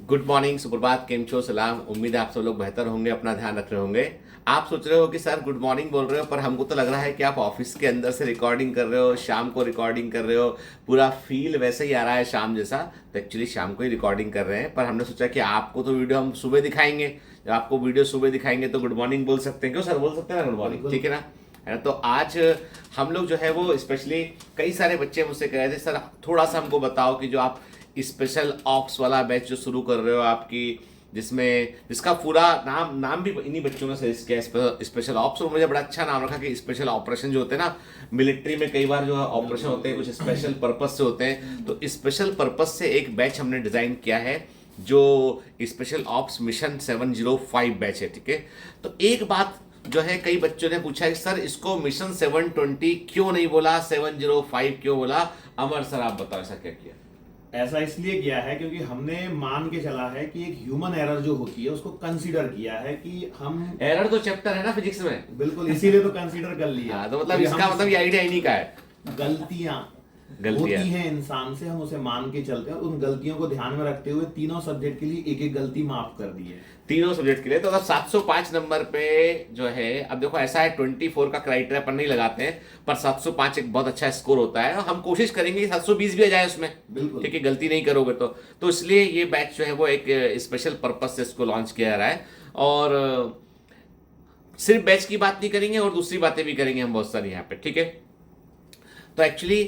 Good morning, सुप्रभात, केम छो, सलाम। उम्मीद है आप सब लोग बेहतर होंगे, अपना ध्यान रख रहे होंगे। आप सोच रहे हो कि सर गुड मॉर्निंग बोल रहे हो, पर हमको तो लग रहा है कि आप ऑफिस के अंदर से रिकॉर्डिंग कर रहे हो, शाम को रिकॉर्डिंग कर रहे हो। पूरा फील वैसे ही आ रहा है शाम जैसा। तो एक्चुअली शाम को ही रिकॉर्डिंग कर रहे हैं, पर हमने सोचा कि आपको तो वीडियो हम सुबह दिखाएंगे। जब आपको वीडियो सुबह दिखाएंगे तो गुड मॉर्निंग बोल सकते हैं। क्यों सर, बोल सकते हैं ना गुड मॉर्निंग, ठीक है ना? है ना? तो आज हम लोग जो है वो स्पेशली कई सारे बच्चे मुझसे कह रहे थे सर थोड़ा सा हमको बताओ कि जो आप स्पेशल ऑप्स वाला बैच जो शुरू कर रहे हो आपकी, जिसका पूरा नाम भी इन्हीं बच्चों ने सजेस्ट किया, स्पेशल ऑप्स। और मुझे बड़ा अच्छा नाम रखा कि स्पेशल ऑपरेशन जो होते हैं ना, मिलिट्री में कई बार जो है ऑपरेशन होते हैं कुछ स्पेशल पर्पज से होते हैं। तो स्पेशल पर्पज से एक बैच हमने डिजाइन किया है जो स्पेशल ऑप्स मिशन 705 बैच है, ठीक है। तो एक बात जो है, कई बच्चों ने पूछा कि सर इसको मिशन 720 क्यों नहीं बोला, 705 क्यों बोला? अमर सर आप बताओ ऐसा क्या किया? ऐसा इसलिए किया है क्योंकि हमने मान के चला है कि एक ह्यूमन एरर जो होती है उसको कंसीडर किया है कि हम एरर तो चैप्टर है ना फिजिक्स में, बिल्कुल इसीलिए तो कंसीडर कर लिया। तो मतलब इसका मतलब ये आइडिया इन्हीं का है। गलतियां होती हैं इंसान से, हम उसे मान के चलते हैं। उन गलतियों को ध्यान में रखते हुए तीनों सब्जेक्ट के लिए एक एक गलती माफ कर दी है, तीनों सब्जेक्ट के लिए। तो अगर 705 नंबर पे जो है, अब देखो ऐसा है 24 का क्राइटेरिया पर नहीं लगाते हैं, पर 705 एक बहुत अच्छा स्कोर होता है। हम कोशिश करेंगे कि 720 भी आ जाए उसमें, बिल्कुल ठीक है, गलती नहीं करोगे तो इसलिए ये बैच जो है वो एक स्पेशल पर्पज से इसको लॉन्च किया जा रहा है। और सिर्फ बैच की बात नहीं करेंगे और दूसरी बातें भी करेंगे हम बहुत सारी यहाँ पे, ठीक है। तो एक्चुअली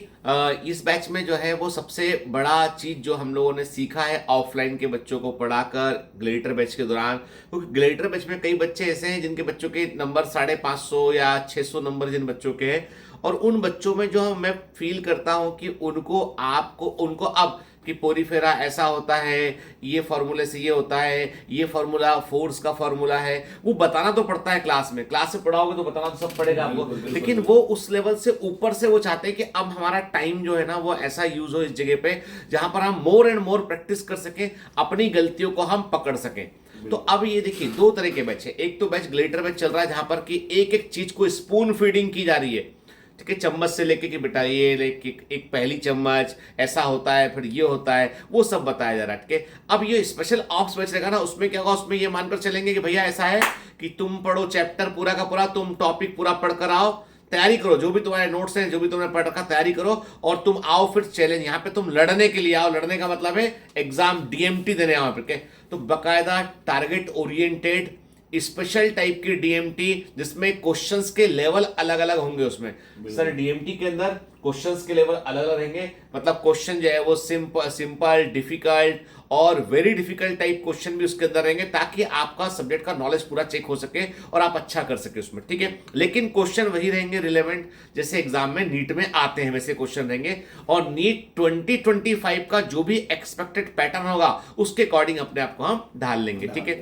इस बैच में जो है वो सबसे बड़ा चीज जो हम लोगों ने सीखा है ऑफलाइन के बच्चों को पढ़ाकर ग्लेडिएटर बैच के दौरान, क्योंकि ग्लेडिएटर बैच में कई बच्चे ऐसे हैं जिनके बच्चों के नंबर 550 या 600 नंबर जिन बच्चों के हैं, और उन बच्चों में जो मैं फील करता हूं कि उनको अब कि पोरीफेरा ऐसा होता है, ये फॉर्मूले से ये होता है, ये फॉर्मूला फोर्स का फॉर्मूला है, वो बताना तो पड़ता है क्लास में पढ़ाओगे तो बताना तो सब पड़ेगा आपको। लेकिन वो उस लेवल से ऊपर से वो चाहते हैं कि अब हमारा टाइम जो है ना वो ऐसा यूज हो इस जगह पे जहां पर हम मोर एंड मोर प्रैक्टिस कर सकें, अपनी गलतियों को हम पकड़ सकें। तो अब ये देखिए दो तरह के बैच है। एक तो बैच ग्लेडिएटर बैच चल रहा है जहां पर कि एक एक चीज को स्पून फीडिंग की जा रही है, ठीक है, चम्मच से लेके कि बेटा ये लेके एक पहली चम्मच ऐसा होता है, फिर ये होता है, वो सब बताया जा रहा है, ठीक है। अब ये स्पेशल ऑप्स बैच रहेगा ना, उसमें क्या होगा, उसमें ये मानकर चलेंगे कि भैया ऐसा है कि तुम पढ़ो चैप्टर पूरा का पूरा, तुम टॉपिक पूरा पढ़ कर आओ, तैयारी करो, जो भी तुम्हारे नोट्स हैं, जो भी तुमने पढ़ रखा तैयारी करो, और तुम आओ फिर चैलेंज, यहाँ पे तुम लड़ने के लिए आओ। लड़ने का मतलब है एग्जाम डीएमटी देने आओ, ठीक है। तो बकायदा टारगेट ओरिएंटेड स्पेशल टाइप की डीएमटी जिसमें क्वेश्चंस के लेवल अलग अलग होंगे। उसमें सर डीएमटी के अंदर क्वेश्चंस के लेवल अलग अलग रहेंगे, मतलब क्वेश्चन जो है वो सिंपल, डिफिकल्ट और वेरी डिफिकल्ट टाइप क्वेश्चन भी उसके अंदर रहेंगे, ताकि आपका सब्जेक्ट का नॉलेज पूरा चेक हो सके और आप अच्छा कर सके उसमें, ठीक है। लेकिन क्वेश्चन वही रहेंगे रिलेवेंट जैसे एग्जाम में नीट में आते हैं वैसे क्वेश्चन रहेंगे, और नीट 2025 का जो भी एक्सपेक्टेड पैटर्न होगा उसके अकॉर्डिंग अपने आप को हम ढाल लेंगे, ठीक है।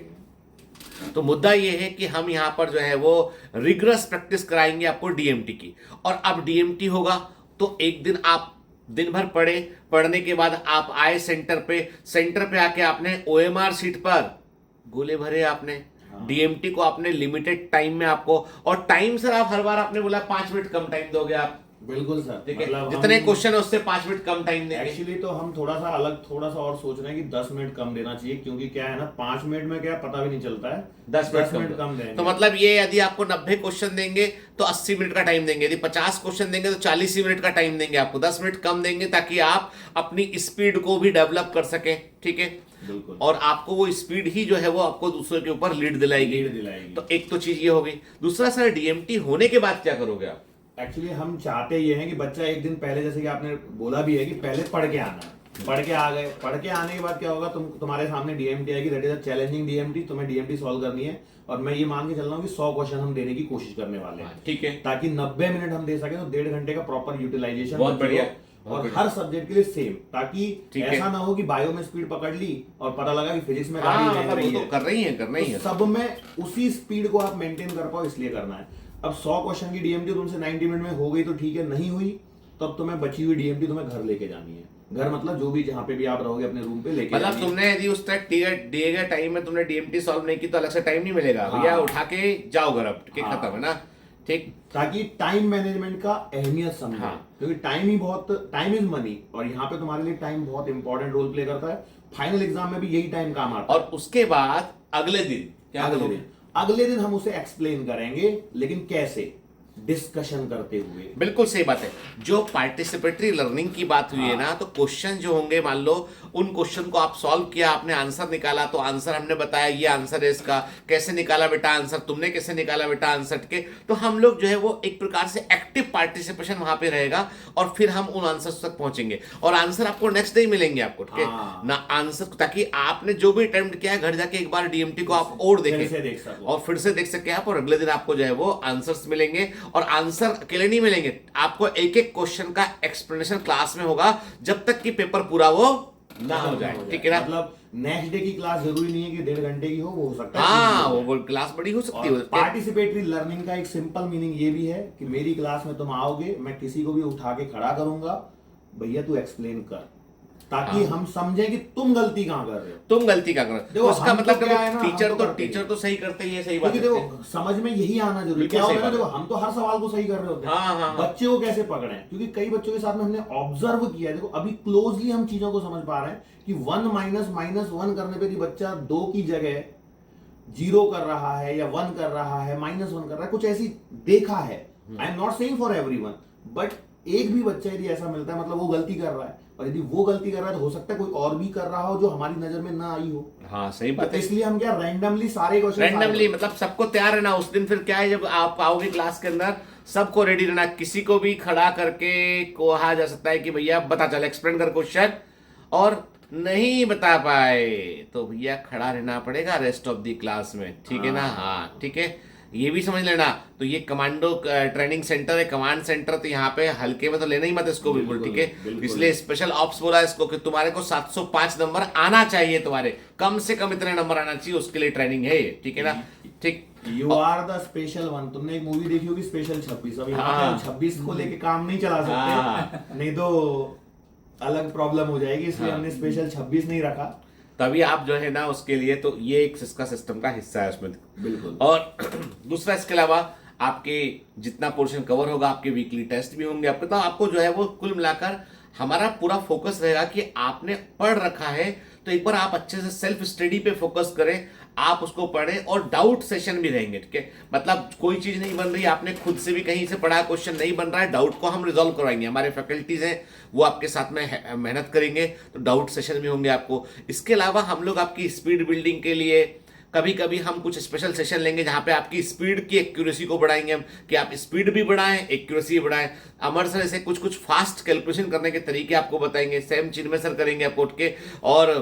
तो मुद्दा ये है कि हम यहां पर जो है वो रिग्रस प्रैक्टिस कराएंगे आपको डीएमटी की। और अब डीएमटी होगा तो एक दिन आप दिन भर पढ़ने के बाद आप आए सेंटर पे आके आपने ओएमआर शीट पर गोले भरे, आपने डीएमटी को आपने लिमिटेड टाइम में आपको, और टाइम सर आप हर बार आपने बोला 5 मिनट कम टाइम दोगे आप, बिल्कुल सर, ठीक है, जितने क्वेश्चन है उससे 5 मिनट कम टाइम देंगे। एक्चुअली तो हम थोड़ा सा और सोच रहे हैं कि 10 मिनट कम देना चाहिए, क्योंकि क्या है ना 5 मिनट में क्या पता भी नहीं चलता है, 10 मिनट कम देंगे। तो मतलब ये यदि आपको 90 क्वेश्चन देंगे तो 80 मिनट का टाइम देंगे, यदि 50 क्वेश्चन देंगे तो 40 ही मिनट का टाइम देंगे आपको, 10 मिनट कम देंगे ताकि आप अपनी स्पीड को भी डेवलप कर सकें, ठीक है। और आपको वो स्पीड ही जो है वो आपको दूसरे के ऊपर लीड दिलाएगी। तो एक तो चीज ये हो गई। दूसरा सर डीएमटी होने के बाद क्या करोगे आप? एक्चुअली हम चाहते ये हैं कि बच्चा एक दिन पहले, जैसे कि आपने बोला भी है कि पहले पढ़ के आना है, पढ़ के आ गए, पढ़ के आने के बाद क्या होगा, तुम्हारे सामने डीएमटी आएगी, that is a challenging DMT, तुम्हें डीएमटी सॉल्व करनी है। और मैं ये मान के चल रहा हूँ कि 100 क्वेश्चन हम देने की कोशिश करने वाले हैं, ठीक है, ताकि 90 मिनट हम दे सके, तो 1.5 घंटे का प्रॉपर यूटिलाइजेशन। बहुत बढ़िया। और हर सब्जेक्ट के लिए सेम, ताकि ऐसा ना हो कि बायो में स्पीड पकड़ ली और पता लगा कि फिजिक्स में गाड़ी नहीं रही है, कर रही है, सब में उसी स्पीड को आप मेंटेन कर पाओ, इसलिए करना है। अब 100 क्वेश्चन की डीएमटी तुमसे 90 मिनट में हो गई तो ठीक है, नहीं हुई तब तुम्हें बची हुई डीएमटी तुम्हें घर लेके जानी है। घर मतलब जो भी जहां पे भी आप रहोगे अपने रूम पे लेके, मतलब तुमने यदि उस तक दिए गए टाइम में तुमने डीएमटी सॉल्व नहीं की तो अलग से टाइम नहीं मिलेगा, भैया उठा के जाओ घर, अब खत्म है ना, ठीक। ताकि टाइम मैनेजमेंट का अहमियत समझो, क्योंकि टाइम इज मनी, और यहाँ पे तुम्हारे लिए टाइम बहुत इंपॉर्टेंट रोल प्ले करता है। फाइनल एग्जाम में भी यही टाइम काम आता है। और उसके बाद अगले दिन क्या करोगे? अगले दिन हम उसे एक्सप्लेन करेंगे, लेकिन कैसे? डिस्कशन करते हुए। बिल्कुल सही बात है। जो पार्टिसिपेटरी लर्निंग की बात हुई है ना, तो क्वेश्चन जो होंगे, मान लो उन क्वेश्चन को आप सॉल्व किया, आपने आंसर निकाला, तो आंसर हमने बताया ये आंसर है इसका, कैसे निकाला बेटा आंसर, तुमने कैसे निकाला बेटा आंसर के, तो हम लोग जो है वो एक प्रकार से एक्टिव पार्टिसिपेशन वहां पे रहेगा, और फिर हम उन आंसर्स तक पहुंचेंगे, और आंसर आपको नेक्स्ट डे मिलेंगे आपको, ठीक है ना आंसर, ताकि आपने जो भी अटेम्प्ट किया है घर जाके एक बार डीएमटी को आप और देखें और फिर से देख सके आप, और अगले दिन आपको जो है वो आंसर्स मिलेंगे। और आंसर अकेले नहीं मिलेंगे, आपको एक एक क्वेश्चन का एक्सप्लेनेशन क्लास में होगा जब तक कि पेपर पूरा वो ना हो जाए, ठीक है ना? मतलब नेक्स्ट डे की क्लास जरूरी नहीं है कि 1.5 घंटे की हो सकता है। हाँ, वो क्लास बड़ी हो सकती है। पार्टिसिपेटरी लर्निंग का एक सिंपल मीनिंग ये भी है कि मेरी क्लास में तुम आओगे, मैं किसी को भी उठा के खड़ा करूंगा, भैया तू एक्सप्लेन कर, ताकि हम समझे कि तुम गलती कहां कर रहे हो, तुम गलती क्या कर रहे हो। उसका मतलब क्या है ना, टीचर तो सही करते ही है, सही बात है। देखो समझ में यही आना जरूरी। क्या होता है ना, देखो हम तो हर सवाल को सही कर रहे होते हैं, हाँ। बच्चे को कैसे पकड़े, क्योंकि कई बच्चों के साथ में हमने ऑब्जर्व किया है। देखो अभी क्लोजली हम चीजों को समझ पा रहे हैं कि 1 माइनस माइनस 1 करने पे भी बच्चा 2 की जगह 0 कर रहा है, या 1 कर रहा है, -1 कर रहा है, कुछ ऐसी देखा है। I am not saying for everyone, but एक भी बच्चा यदि ऐसा मिलता है मतलब वो गलती कर रहा है, और यदि वो गलती कर रहा है तो हो सकता है कोई और भी कर रहा हो जो हमारी नजर में ना आई हो। हाँ सही बात तो है। इसलिए हम क्या रैंडमली सारे क्वेश्चन, रैंडमली मतलब सबको तैयार रहना उस दिन। फिर क्या है, जब आप आओगे क्लास के अंदर सबको रेडी रहना, किसी को भी खड़ा करके कहा जा सकता है कि भैया बता चल, एक्सप्लेन कर क्वेश्चन, और नहीं बता पाए तो भैया खड़ा रहना पड़ेगा रेस्ट ऑफ द क्लास में, ठीक है ना? हाँ ठीक है, ये भी समझ लेना। तो ये कमांडो ट्रेनिंग सेंटर है, कमांड सेंटर, तो यहाँ पे हल्के में तो लेना ही मत इसको, बिल्कुल ठीक है। इसलिए स्पेशल ऑप्स बोला इसको कि तुम्हारे को 705 नंबर आना चाहिए, तुम्हारे कम से कम इतने नंबर आना चाहिए, उसके लिए ट्रेनिंग है ये, ठीक है ना? ठीक, you are the special one. तुमने एक मूवी देखी होगी स्पेशल 26, अभी हम 26 को लेके काम नहीं चला सकते, नहीं तो अलग प्रॉब्लम हो जाएगी, इसलिए हमने स्पेशल 26 नहीं रखा। तभी आप जो है ना उसके लिए, तो ये एक इसका सिस्टम का हिस्सा है उसमें, बिल्कुल। और दूसरा इसके अलावा आपके जितना पोर्शन कवर होगा, आपके वीकली टेस्ट भी होंगे आपके, तो आपको जो है वो कुल मिलाकर हमारा पूरा फोकस रहेगा कि आपने पढ़ रखा है, तो एक बार आप अच्छे से सेल्फ स्टडी पे फोकस करें, आप उसको पढ़ें, और डाउट सेशन भी रहेंगे, ठीक है? मतलब कोई चीज नहीं बन रही, आपने खुद से भी कहीं से पढ़ा, क्वेश्चन नहीं बन रहा है, डाउट को हम रिजॉल्व करवाएंगे, हमारे फैकल्टीज हैं वो आपके साथ में मेहनत करेंगे, तो डाउट सेशन भी होंगे आपको। इसके अलावा हम लोग आपकी स्पीड बिल्डिंग के लिए कभी कभी हम कुछ स्पेशल सेशन लेंगे जहां पे आपकी स्पीड की एक्यूरेसी को बढ़ाएंगे हम, कि आप स्पीड भी बढ़ाएं, एक्यूरेसी भी बढ़ाएं। अमर सर ऐसे कुछ फास्ट कैलकुलेशन करने के तरीके आपको बताएंगे, सेम चिन्मय सर करेंगे आपको उठ के। और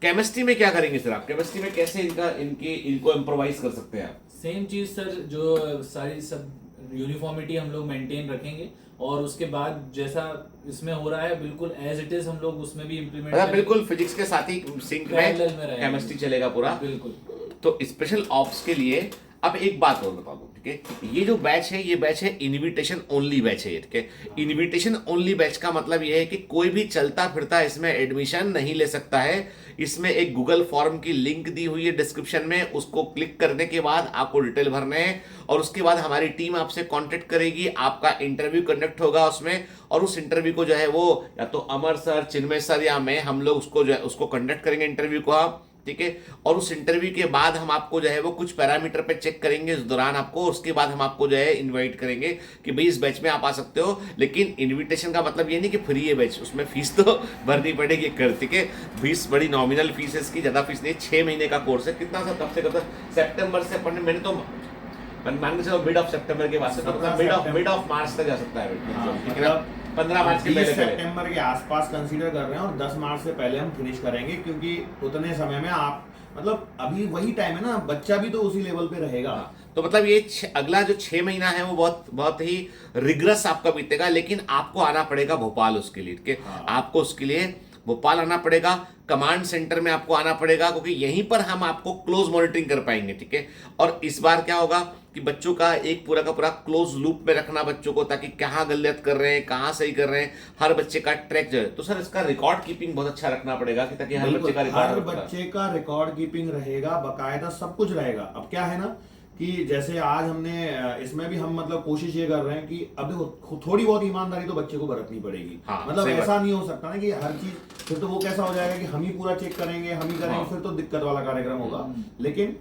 केमिस्ट्री में क्या करेंगे सर आप? केमिस्ट्री में कैसे इनको इम्प्रोवाइज कर सकते हैं आप? सेम चीज सर, जो सारी सब यूनिफॉर्मिटी हम लोग मेंटेन रखेंगे, और उसके बाद जैसा इसमें हो रहा है बिल्कुल एज इट इज हम लोग उसमें भी इम्प्लीमेंट बिल्कुल फिजिक्स के साथ ही सिंक में केमिस्ट्री चलेगा पूरा, बिल्कुल। तो स्पेशल ऑप्स के लिए अब एक बात और बता दूं, ठीक है? ये जो बैच है, ये बैच है इनविटेशन ओनली बैच है, ठीक है? इनविटेशन ओनली बैच का मतलब ये है कि कोई भी चलता फिरता इसमें एडमिशन नहीं ले सकता है। इसमें एक गूगल फॉर्म की लिंक दी हुई है डिस्क्रिप्शन में, उसको क्लिक करने के बाद आपको डिटेल भरने हैं, और उसके बाद हमारी टीम आपसे कांटेक्ट करेगी, आपका इंटरव्यू कंडक्ट होगा उसमें, और उस इंटरव्यू को जो है वो या तो अमर सर, चिन्मय सर या मैं, हम लोग उसको जो है उसको कंडक्ट करेंगे इंटरव्यू को आप, ठीक है? और उस इंटरव्यू के बाद हम आपको जो है वो कुछ पैरामीटर पे चेक करेंगे इस दौरान आपको, उसके बाद हम आपको जो है इनवाइट करेंगे कि भाई इस बैच में आप आ सकते हो। लेकिन इनविटेशन का मतलब ये नहीं कि फ्री है बैच, उसमें फीस तो भरनी पड़ेगी कर, ठीक है? फीस बड़ी नॉमिनल फीस है इसकी, ज्यादा फीस नहीं, 6 महीने का कोर्स है। कितना सर, कब से कब तक? सितंबर से पढ़ने, मैंने तो मान के चलो मिड ऑफ सितंबर के बाद से, तो मिड ऑफ मार्च तक जा सकता है, ठीक है ना? 15 मार्च के पहले सितंबर के आसपास कंसीडर कर रहे हैं, और 10 मार्च से पहले हम फिनिश करेंगे, क्योंकि उतने समय में आप मतलब अभी वही टाइम है ना, बच्चा भी तो उसी लेवल पे रहेगा। तो मतलब ये अगला जो 6 महीना है वो बहुत बहुत ही रिग्रेस आपका बीतेगा, लेकिन आपको आना पड़ेगा भोपाल उसके लिए, ठीक है? आपको उसके लिए भोपाल आना पड़ेगा, कमांड सेंटर में आपको आना पड़ेगा, क्योंकि यहीं पर हम आपको क्लोज मॉनिटरिंग कर पाएंगे, ठीक है? और इस बार क्या होगा कि बच्चों का एक पूरा का पूरा क्लोज लूप में रखना बच्चों को, ताकि कहाँ गलत कर रहे हैं, कहाँ सही कर रहे हैं, हर बच्चे का ट्रैक जो है। तो सर इसका रिकॉर्ड कीपिंग बहुत अच्छा रखना पड़ेगा, कि ताकि हर बच्चे का रिकॉर्ड कीपिंग रहेगा, बकायदा सब कुछ रहेगा। अब क्या है ना कि जैसे आज हमने इसमें भी हम मतलब कोशिश ये कर रहे हैं कि अब देखो थोड़ी बहुत ईमानदारी तो बच्चे को बरतनी पड़ेगी। हाँ, मतलब सही ऐसा नहीं हो सकता ना कि हर चीज, फिर तो वो कैसा हो जाएगा कि हम ही पूरा चेक करेंगे, हम ही करेंगे, हाँ। फिर तो दिक्कत वाला कार्यक्रम होगा। लेकिन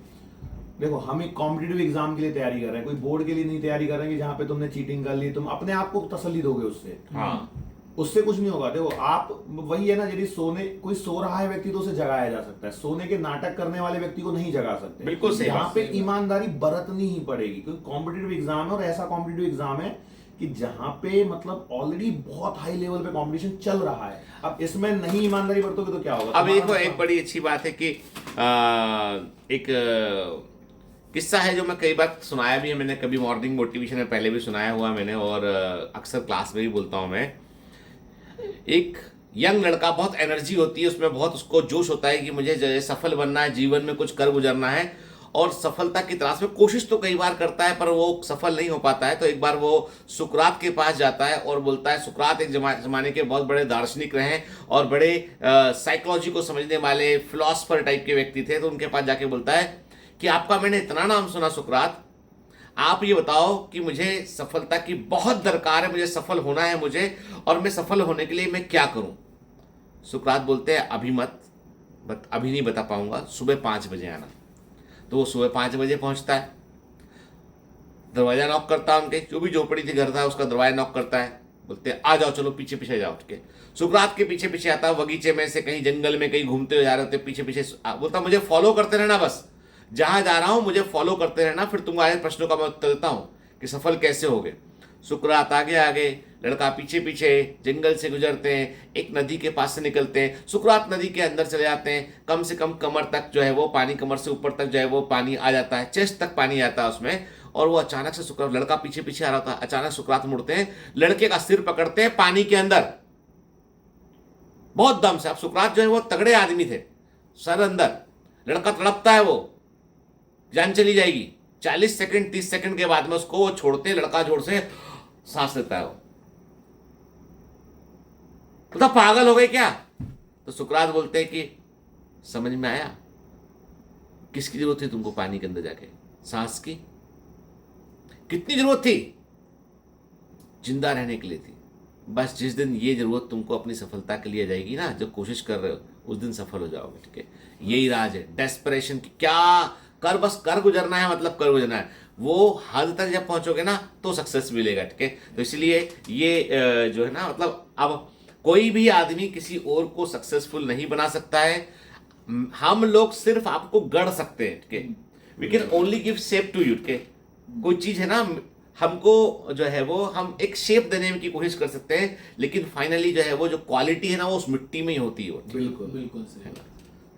देखो हम एक कॉम्पिटिटिव एग्जाम के लिए तैयारी कर रहे हैं, कोई बोर्ड के लिए नहीं तैयारी कर रहे हैं कि जहाँ पे तुमने चीटिंग कर ली, तुम अपने आप को तसल्ली दोगे उससे। हाँ, उससे कुछ नहीं होगा। देखो आप वही है ना, यदि कोई सो रहा है व्यक्ति तो उसे जगाया जा सकता है, सोने के नाटक करने वाले व्यक्ति को नहीं जगा सकते। बिल्कुल सही यहाँ बात, पे ईमानदारी बरतनी ही पड़ेगी, क्योंकि कॉम्पिटिटिव एग्जाम है और ऐसा कॉम्पिटिटिव एग्जाम है कि जहां पे मतलब ऑलरेडी बहुत हाई लेवल पे कंपटीशन चल रहा है। अब इसमें नहीं ईमानदारी बरतोगे तो क्या होगा? अब देखो एक बड़ी अच्छी बात है कि किस्सा है जो मैं कई बार सुनाया भी है मैंने, कभी मॉर्निंग मोटिवेशन में पहले भी सुनाया हुआ मैंने, और अक्सर क्लास में भी बोलता हूं मैं। एक यंग लड़का, बहुत एनर्जी होती है उसमें, बहुत उसको जोश होता है कि मुझे सफल बनना है, जीवन में कुछ कर गुजरना है, और सफलता की तलाश में कोशिश तो कई बार करता है पर वो सफल नहीं हो पाता है। तो एक बार वो सुकरात के पास जाता है और बोलता है, सुकरात एक जमाने के बहुत बड़े दार्शनिक रहे और बड़े साइकोलॉजी को समझने वाले फिलोसफर टाइप के व्यक्ति थे। तो उनके पास जाके बोलता है कि आपका मैंने इतना नाम सुना सुकरात, आप ये बताओ कि मुझे सफलता की बहुत दरकार है, मुझे सफल होना है मुझे, और मैं सफल होने के लिए मैं क्या करूं? सुकरात बोलते हैं अभी मत, अभी नहीं बता पाऊंगा, सुबह 5 बजे आना। तो वो सुबह 5 बजे पहुंचता है, दरवाजा नॉक करता है, उनके जो भी झोपड़ी थी घर था उसका दरवाजा नॉक करता है, बोलते हैं आ जाओ चलो पीछे पीछे जाओ। उठ के सुकरात के पीछे पीछे आता है, बगीचे में से कहीं जंगल में कहीं घूमते हुए जा रहे होते, पीछे पीछे बोलता मुझे फॉलो करते रहना, बस जहां जा रहा हूं मुझे फॉलो करते रहना, फिर तुमको आए प्रश्नों का मैं उत्तर देता हूं कि सफल कैसे होगे। सुकरात आगे आगे, लड़का पीछे पीछे, जंगल से गुजरते हैं, एक नदी के पास से निकलते हैं, सुकरात नदी के अंदर चले जाते हैं, कम से कम कमर तक जो है वो पानी, कमर से ऊपर तक जो है वो पानी आ जाता है, चेस्ट तक पानी आता है उसमें। और वो अचानक से सुकरात, लड़का पीछे पीछे आ रहा था, अचानक सुकरात मुड़ते हैं, लड़के का सिर पकड़ते हैं पानी के अंदर बहुत दम से। अब सुकरात जो है वो तगड़े आदमी थे, सर अंदर, लड़का तड़पता है, वो जान चली जाएगी। 40 सेकंड 30 सेकंड के बाद में उसको वो छोड़ते हैं, लड़का जोर से सांस लेता है, वो तो पागल हो गए क्या? तो सुकरात बोलते हैं कि समझ में आया, किसकी जरूरत थी तुमको पानी के अंदर जाके? सांस की। कितनी जरूरत थी? जिंदा रहने के लिए थी। बस जिस दिन ये जरूरत तुमको अपनी सफलता के लिए जाएगी ना, जो कोशिश कर रहे हो, उस दिन सफल हो जाओगे। ठीक है, यही राज है डेस्परेशन की। क्या कर, बस कर गुजरना है, मतलब कर गुजरना है। वो हद तक जब पहुंचोगे ना तो सक्सेस मिलेगा। ठीक है, तो इसलिए ये जो है ना, मतलब अब कोई भी आदमी किसी और को सक्सेसफुल नहीं बना सकता है, हम लोग सिर्फ आपको गढ़ सकते हैं। ठीक है, we can only give shape to you. ठीक है, कोई चीज है ना, हमको जो है वो हम एक शेप देने की कोशिश कर सकते हैं, लेकिन फाइनली जो है वो जो क्वालिटी है ना, वो उस मिट्टी में ही होती है। बिल्कुल बिल्कुल सही।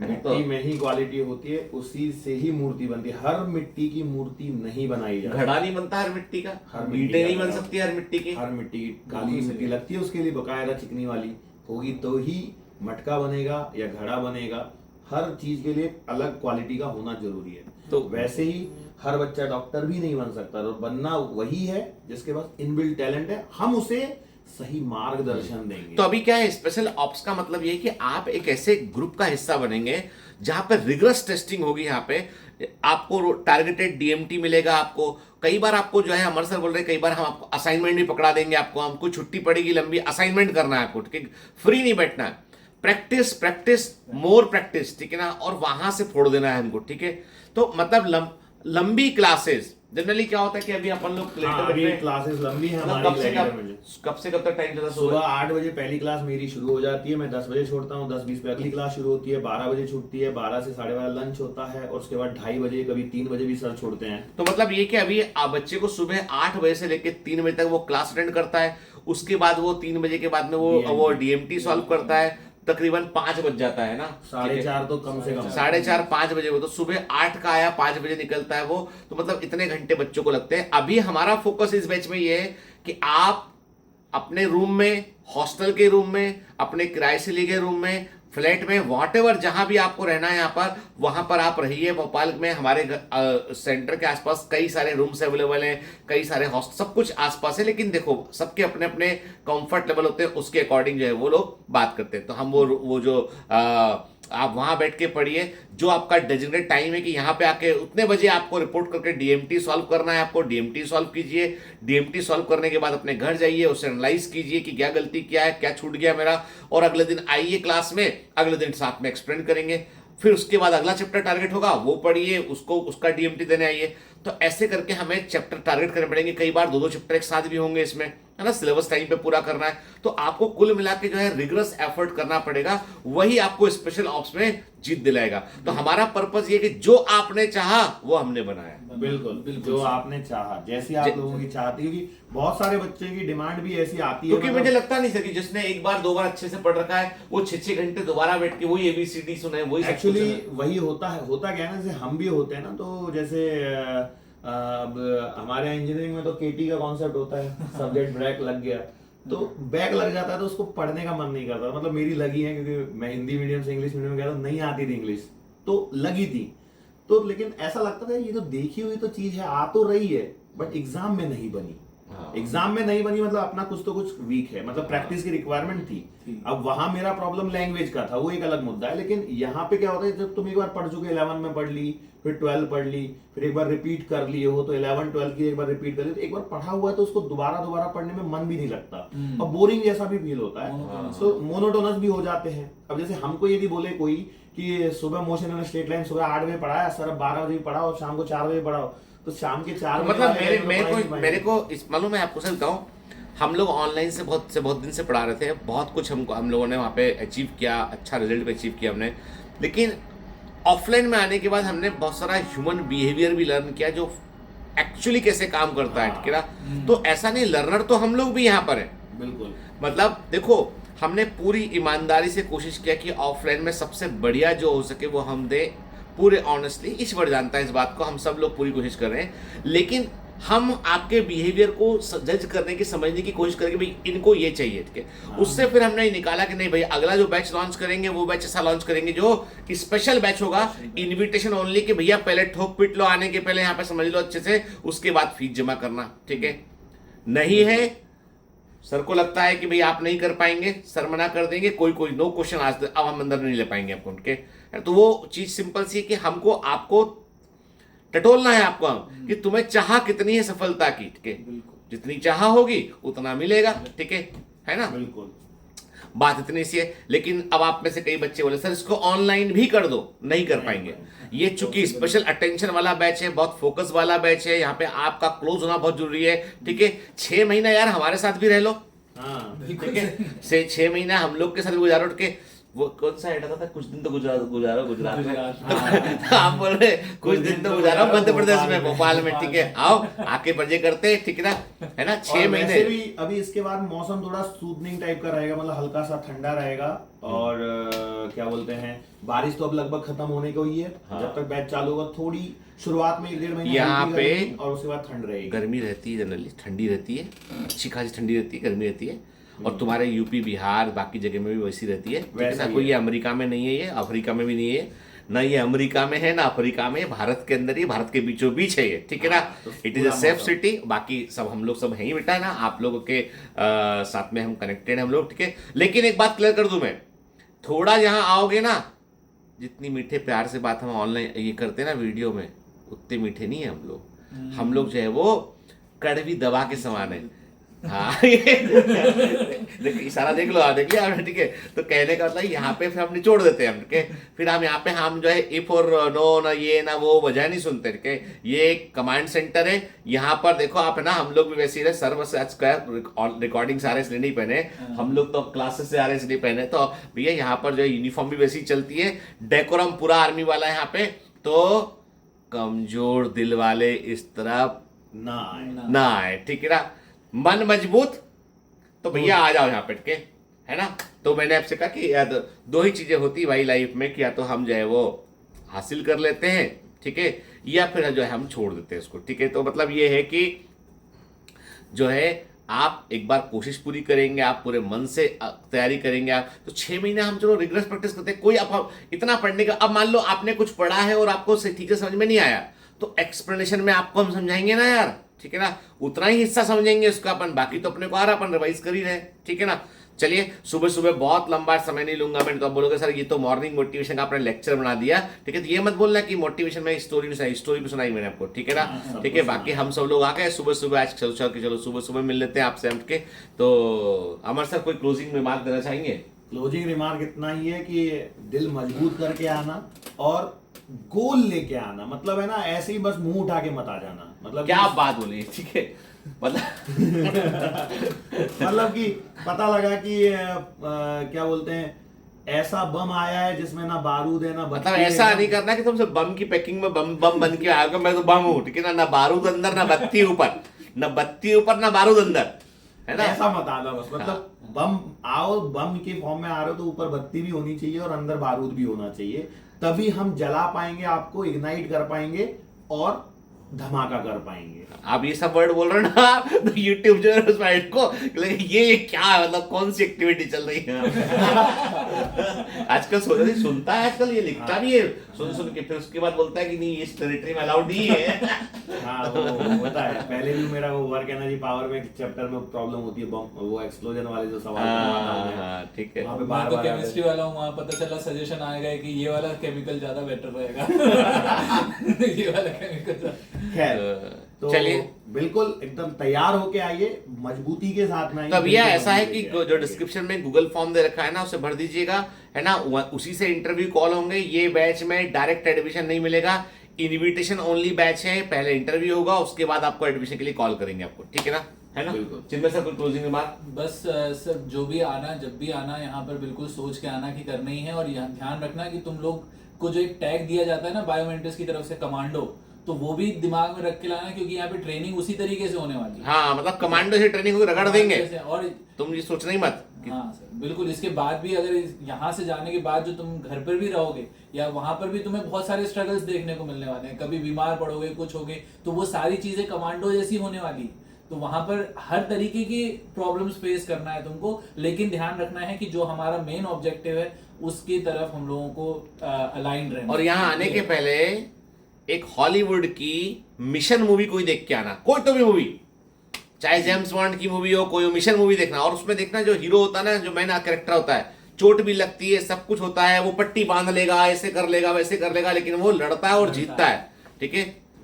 मिट्टी में ही क्वालिटी होती है, उसी से ही मूर्ति बनती है। हर मिट्टी की मूर्ति नहीं बनाई जाती। घड़ा नहीं बनता हर मिट्टी का, हर मिट्टी ईंटें का नहीं बन घड़ा। सकती हर मिट्टी की। हर मिट्टी की काली मिट्टी लगती है, उसके लिए बकायदा चिकनी वाली होगी तो ही मटका बनेगा या घड़ा बनेगा। हर चीज के लिए अलग क्वालिटी का होना जरूरी है। तो वैसे ही हर बच्चा डॉक्टर भी नहीं बन सकता, तो बनना वही है जिसके पास इनबिल्ट टैलेंट है, हम उसे सही मार्गदर्शन देंगे। तो अभी क्या है, स्पेशल ऑप्स का मतलब ये है कि आप एक ऐसे ग्रुप का हिस्सा बनेंगे जहां पे रिगरस टेस्टिंग होगी। यहाँ पे आपको टारगेटेड डीएमटी मिलेगा। आपको कई बार आपको जो है, अमर सर बोल रहे हैं, कई बार हम आपको असाइनमेंट भी पकड़ा देंगे, आपको हमको छुट्टी पड़ेगी लंबी, असाइनमेंट करना है आपको। ठीक है, फ्री नहीं बैठना है, प्रैक्टिस प्रैक्टिस मोर प्रैक्टिस। ठीक है ना, और वहां से फोड़ देना है हमको। ठीक है, तो मतलब लंबी क्लासेस जनरली क्या होता है कि अभी अपन लोग क्लासेस लंबी है मतलब हमारी। कब से कब तक टाइम चलता है? सुबह 8 बजे पहली क्लास मेरी शुरू हो जाती है, मैं 10 बजे छोड़ता हूँ, 10:20 पे अगली क्लास शुरू होती है, 12 बजे छूटती है, 12 से 12:30 लंच होता है, और उसके बाद 2:30 बजे कभी 3 बजे भी सर छोड़ते हैं। तो मतलब ये कि अभी बच्चे को सुबह 8 बजे से लेकर 3 बजे तक वो क्लास अटेंड करता है, उसके बाद वो 3 बजे के बाद में वो डीएमटी सॉल्व करता है, तकरीबन 5 बज जाता है ना, 4:30 तो कम से कम 4:30 5 बजे वो, तो सुबह 8 का आया 5 बजे निकलता है वो, तो मतलब इतने घंटे बच्चों को लगते हैं। अभी हमारा फोकस इस बैच में ये है कि आप अपने रूम में, हॉस्टल के रूम में, अपने किराए से लिए गए रूम में, फ्लैट में, व्हाटएवर जहां भी आपको रहना है यहाँ पर, वहां पर आप रहिए। भोपाल में हमारे सेंटर के आसपास कई सारे रूम्स अवेलेबल हैं, कई सारे हॉस्टल, सब कुछ आसपास है। लेकिन देखो सबके अपने अपने कंफर्ट लेवल होते हैं, उसके अकॉर्डिंग जो है वो लोग बात करते हैं। तो हम वो जो आप वहां बैठ के पढ़िए, जो आपका डेजिग्नेट टाइम है कि यहाँ पे आके उतने बजे आपको रिपोर्ट करके डीएमटी सॉल्व करना है, आपको डीएमटी सॉल्व कीजिए। डीएमटी सॉल्व करने के बाद अपने घर जाइए, उसे एनालाइज कीजिए कि क्या गलती क्या है, क्या छूट गया मेरा, और अगले दिन आइए क्लास में, अगले दिन साथ में एक्सप्लेन करेंगे। फिर उसके बाद अगला चैप्टर टारगेट होगा, वो पढ़िए, उसको उसका डीएमटी देने आइए। तो ऐसे करके हमें चैप्टर टारगेट करने पड़ेंगे, कई बार 2-2 चैप्टर एक साथ भी होंगे इसमें, है ना, सिलेबस टाइम पे पूरा करना है। तो आपको कुल मिला के जो है रिगरस एफर्ट करना पड़ेगा, वही आपको स्पेशल ऑप्स में जीत दिलाएगा। तो हमारा पर्पस ये कि जो आपने चाहा वो हमने बनाया। बिल्कुल, जो आपने चाहा, जैसी आप लोगों की चाहती, क्योंकि बहुत सारे बच्चे की डिमांड भी ऐसी आती है, क्योंकि मुझे लगता नहीं सर कि जिसने एक बार 2 बार अच्छे से पढ़ रखा है वो 6-6 घंटे दोबारा बैठ के वही एबीसीडी सुने, वही सब कुछ एक्चुअली सुने। वही होता है। होता क्या है ना, जैसे हम भी होते हैं ना, तो जैसे अब हमारे इंजीनियरिंग में तो केटी का कॉन्सेप्ट होता है, सब्जेक्ट ब्रेक लग गया तो बैक लग जाता है, तो उसको पढ़ने का मन नहीं करता। मतलब मेरी लगी है, क्योंकि मैं हिंदी मीडियम से इंग्लिश मीडियम में गया था, नहीं आती थी इंग्लिश, तो लगी थी। तो लेकिन ऐसा लगता था ये तो देखी हुई तो चीज है, आ तो रही है, बट एग्जाम में नहीं बनी। एग्जाम में नहीं बनी मतलब अपना कुछ तो कुछ वीक है, मतलब प्रैक्टिस की रिक्वायरमेंट थी। अब वहां मेरा प्रॉब्लम लैंग्वेज का था, वो एक अलग मुद्दा है। लेकिन यहाँ पे क्या होता है, जब तुम एक बार पढ़ चुके, 11 में पढ़ ली, फिर 12 पढ़ ली, फिर एक बार रिपीट कर लिए हो, तो 11-12 की एक बार रिपीट कर ली, तो एक बार पढ़ा हुआ है तो उसको दोबारा पढ़ने में मन भी नहीं लगता, और बोरिंग जैसा भी फील होता है, तो मोनोटोनस भी हो जाते हैं। अब जैसे हमको यदि बोले कोई कि सुबह मोशन एंड स्ट्रेट लाइन सुबह 8 बजे पढ़ाया सर, 12 बजे पढ़ाओ, शाम को 4 बजे पढ़ाओ, तो शाम के 4 बजे मतलब मेरे को इस मालूम है, आपको सच बताऊं, हम लोग ऑनलाइन से बहुत दिन से पढ़ा रहे थे, बहुत कुछ हम लोगों ने वहाँ पे अचीव किया, अच्छा रिजल्ट भी अचीव किया हमने। लेकिन ऑफलाइन में आने के बाद हमने बहुत सारा ह्यूमन बिहेवियर भी लर्न किया, जो एक्चुअली कैसे काम करता है, ठीक है ना। तो ऐसा नहीं, लर्नर तो हम लोग भी यहाँ पर है। बिल्कुल, मतलब देखो, हमने पूरी ईमानदारी से कोशिश किया कि ऑफलाइन में सबसे बढ़िया जो हो सके वो हम दें, पूरे ऑनेस्टली। ईश्वर जानता है इस बात को, हम सब लोग पूरी कोशिश कर रहे हैं। लेकिन हम आपके बिहेवियर को जज करने की, समझने की कोशिश करेंगे, भाई इनको ये चाहिए, ठीक है। उससे फिर हमने ये निकाला कि नहीं भाई, अगला जो बैच लॉन्च करेंगे वो बैच ऐसा लॉन्च करेंगे जो स्पेशल बैच होगा, इनविटेशन ओनली, कि भैया पहले ठोक पिट लो, आने के पहले यहाँ पे समझ लो अच्छे से, उसके बाद फीस जमा करना, ठीक है। नहीं है, सर को लगता है कि भाई आप नहीं कर पाएंगे, सर मना कर देंगे, कोई नो क्वेश्चन आज अब हम अंदर नहीं ले पाएंगे आपको उनके। तो वो चीज सिंपल सी कि हमको आपको टटोलना है आपको, कि तुम्हें चाह कितनी है सफलता की, ठीक है, जितनी चाह होगी उतना मिलेगा, ठीक है ना। बिल्कुल, बात इतनी सी है। लेकिन अब आप में से कई बच्चे बोले सर इसको ऑनलाइन भी कर दो, नहीं कर पाएंगे। ये चूंकि स्पेशल अटेंशन वाला बैच है, बहुत फोकस वाला बैच है, यहाँ पे आपका क्लोज होना बहुत जरूरी है, ठीक है। 6 महीना यार हमारे साथ भी रह लो, हाँ, ठीक है, से 6 महीना हम लोग के साथ भी गुजारो, उठ के वो कौन सा ऐड आता था, कुछ दिन तो गुजारो गुजरात में, आप बोल रहे कुछ दिन तो गुजारो मध्य प्रदेश में, भोपाल में, ठीक है, आओ आके मजे करते, ठीक है ना। 6 महीने वैसे भी अभी इसके बाद मौसम थोड़ा सूदनिंग टाइप का रहेगा, मतलब हल्का सा ठंडा रहेगा, और क्या बोलते हैं, बारिश तो अब लगभग खत्म होने को ही है। जब तक बैच चालू होगा, थोड़ी शुरुआत में 1-1.5 महीने यहाँ हल्की पे गर्मी, और उसके बाद ठंड रहेगी। गर्मी रहती है, जनरली ठंडी रहती है, अच्छी खासी ठंडी रहती है, गर्मी रहती है। और तुम्हारे यूपी बिहार बाकी जगह में भी वैसी रहती है, वैसा ना। कोई ये अमेरिका में नहीं है, ये अफ्रीका में भी नहीं है, ना ये अमेरिका में है ना अफ्रीका में, भारत के अंदर ही, भारत के बीचों बीच है ये, ठीक है ना। It is a safe city. बाकी सब हम लोग सब हैं ही बेटा, ना आप लोगों के साथ में हम कनेक्टेड हैं हम लोग, ठीक है। लेकिन एक बात क्लियर कर दूं मैं, थोड़ा यहाँ आओगे ना, जितनी मीठे प्यार से बात हम ऑनलाइन ये करते हैं ना वीडियो में, उतने मीठे नहीं है हम लोग। हम लोग जो है वो कड़वी दवा के समान है। हाँ देखिए इशारा देख लो, देख लिया आपने, ठीक है। तो कहने का मतलब यहाँ पे फिर हम निचोड़ देते हैं, ठीक है। फिर हम यहाँ पे हम जो है इफ और नो, ना ये ना वो वजह नहीं सुनते, ठीक है। ये एक कमांड सेंटर है, यहाँ पर देखो आप, है ना, हम लोग भी वैसे ही सर्व से रिकॉर्डिंग आ रहे इसलिए नहीं पहने, हम लोग तो क्लासेस से आ रहे इसलिए पहने। तो भैया यहाँ पर जो है यूनिफॉर्म भी वैसी चलती है, डेकोरम पूरा आर्मी वाला है यहाँ पे। तो कमजोर दिल वाले इस तरफ ना आए, ठीक है ना। मन मजबूत तो भैया आ जाओ यहाँ पे, ठीक है ना। तो मैंने आपसे कहा कि या तो 2 ही चीजें होती भाई लाइफ में, कि या तो हम जो है वो हासिल कर लेते हैं, ठीक है, या फिर जो है हम छोड़ देते हैं उसको, ठीक है। तो मतलब ये है कि जो है आप एक बार कोशिश पूरी करेंगे, आप पूरे मन से तैयारी करेंगे आप, तो 6 महीने हम चलो रिग्रेस प्रैक्टिस करते हैं। कोई आप इतना पढ़ने का, अब मान लो आपने कुछ पढ़ा है और आपको ठीक से समझ में नहीं आया, तो एक्सप्लेनेशन में आपको हम समझाएंगे ना यार, ठीक है ना। उतना ही हिस्सा समझेंगे उसका अपन, बाकी तो अपने को आ रहा, अपन रिवाइज कर ही रहे, ठीक है ना। चलिए, सुबह सुबह बहुत लंबा समय नहीं लूंगा मैं, तो आप बोलोगे सर ये तो मॉर्निंग मोटिवेशन का आपने लेक्चर बना दिया, ठीक है, तो ये मत बोलना कि मोटिवेशन में स्टोरी भी सुनाई मैंने आपको, ठीक है ना, ठीक है। बाकी हम सब लोग आ गए सुबह सुबह, आज चलो सुबह सुबह मिल लेते हैं आपसे हट के। तो अमर सर कोई क्लोजिंग रिमार्क देना चाहेंगे? क्लोजिंग रिमार्क इतना ही है कि दिल मजबूत करके आना और गोल लेके आना, मतलब है ना, ऐसे ही बस मुंह उठा के मत आ जाना, मतलब क्या आप बात बोली, ठीक है, मतलब मतलब कि पता लगा कि क्या बोलते हैं, ऐसा बम आया है जिसमें ना बारूद है ना मतलब बत्ती है, ऐसा नहीं करना कि तुमसे बम की पैकिंग में बम बम बन के आएगा, मैं तो बम हूँ, ठीक है ना बारूद अंदर ना बत्ती ऊपर, ना बत्ती ऊपर ना बारूद अंदर, है ना, ऐसा मत आना बस, मतलब बम आओ, बम के फॉर्म में आ रहे हो तो ऊपर बत्ती भी होनी चाहिए और अंदर बारूद भी होना चाहिए, तभी हम जला पाएंगे, आपको इग्नाइट कर पाएंगे और धमाका कर पाएंगे। आप ये सब वर्ड बोल रहे हो ना, तो यूट्यूब जो है उस साइड को ये क्या है, मतलब कौन सी एक्टिविटी चल रही है आजकल सुनता है, आजकल ये लिखता भी है, सुन के फिर उसके बाद बोलता है कि नहीं इस टेरिटरी में अलाउड नहीं है। हाँ वो होता है, पहले भी मेरा वो वर्क एनर्जी पावर में चैप्टर में प्रॉब्लम होती है, बम वो एक्सप्लोजन वाले जो सवाल ठीक है, वहाँ पे मैं बार तो बार केमिस्ट्री वाला हूँ, वहाँ पता चला सजेशन आएगा कि ये वाला केमिकल ज्यादा बेटर रहेगा ये वाला केमिकल। खैर तो चलिए, बिल्कुल एकदम तैयार होके आइए, मजबूती के साथ में आइए। तो भैया बिल्कुल ऐसा है कि मजबूती के जो आइए। डिस्क्रिप्शन में गूगल फॉर्म दे रखा है ना, उसे भर दीजिएगा, है ना, उसी से इंटरव्यू कॉल होंगे। ये बैच में डायरेक्ट एडमिशन नहीं मिलेगा, इनविटेशन ओनली बैच है, पहले इंटरव्यू होगा, उसके बाद आपको एडमिशन के लिए कॉल करेंगे आपको, ठीक है ना, है ना। बिल्कुल। चिन्मय सर कोई क्लोजिंग रिमार्क? बस सर जो भी आना, जब भी आना यहाँ पर बिल्कुल सोच के आना कि करना ही है, और यहाँ ध्यान रखना कि तुम लोग को जो एक टैग दिया जाता है ना बायोमेंटिक्स की तरफ से कमांडो, तो वो भी दिमाग में रख के लाना, क्योंकि यहाँ पे ट्रेनिंग उसी तरीके से होने वाली है। हाँ, मतलब कमांडो से ट्रेनिंग होगी, रगड़ देंगे, और तुम ये सोचना ही मत कि हाँ सर बिल्कुल, इसके बाद भी अगर यहाँ से जाने के बाद जो तुम घर पर भी रहोगे या वहां पर भी तुम्हें बहुत सारे स्ट्रगल्स देखने को मिलने वाले हैं, कभी बीमार पड़ोगे, कुछ होगे, तो वो सारी चीजें कमांडो जैसी होने वाली है। तो वहां पर हर तरीके की प्रॉब्लम्स फेस करना है तुमको, लेकिन ध्यान रखना है कि जो हमारा मेन ऑब्जेक्टिव है उसकी तरफ हम लोगों को अलाइंड रहना। और यहाँ आने के पहले एक हॉलीवुड की मिशन मूवी कोई देख के आना, कोई तो भी मूवी, चाहे जेम्स बॉन्ड की मूवी हो, कोई मिशन मूवी देखना, और उसमें देखना जो हीरो होता है ना, जो मेन कैरेक्टर होता है, चोट भी लगती है, सब कुछ होता है, वो पट्टी बांध लेगा, ऐसे कर लेगा वैसे कर लेगा, लेकिन वो लड़ता है और जीतता है, ठीक है।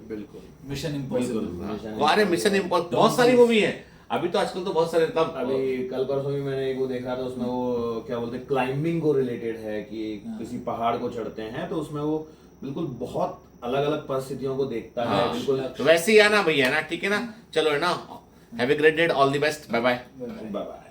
बिल्कुल मिशन इम्पॉसिबल। अरे मिशन इम्पॉसिबल बहुत सारी मूवी है अभी तो, आजकल तो बहुत सारे, तब अभी कल परसों भी मैंने एक वो देखा था, उसमें वो क्या बोलते हैं, क्लाइंबिंग को रिलेटेड है कि किसी पहाड़ को चढ़ते हैं, तो उसमें वो बिल्कुल बहुत अलग अलग परिस्थितियों को देखता है, हाँ, बिल्कुल। तो वैसे ही आना भैया ना, ठीक है ना, चलो है ना, have a great day, all the best, bye bye. Bye bye.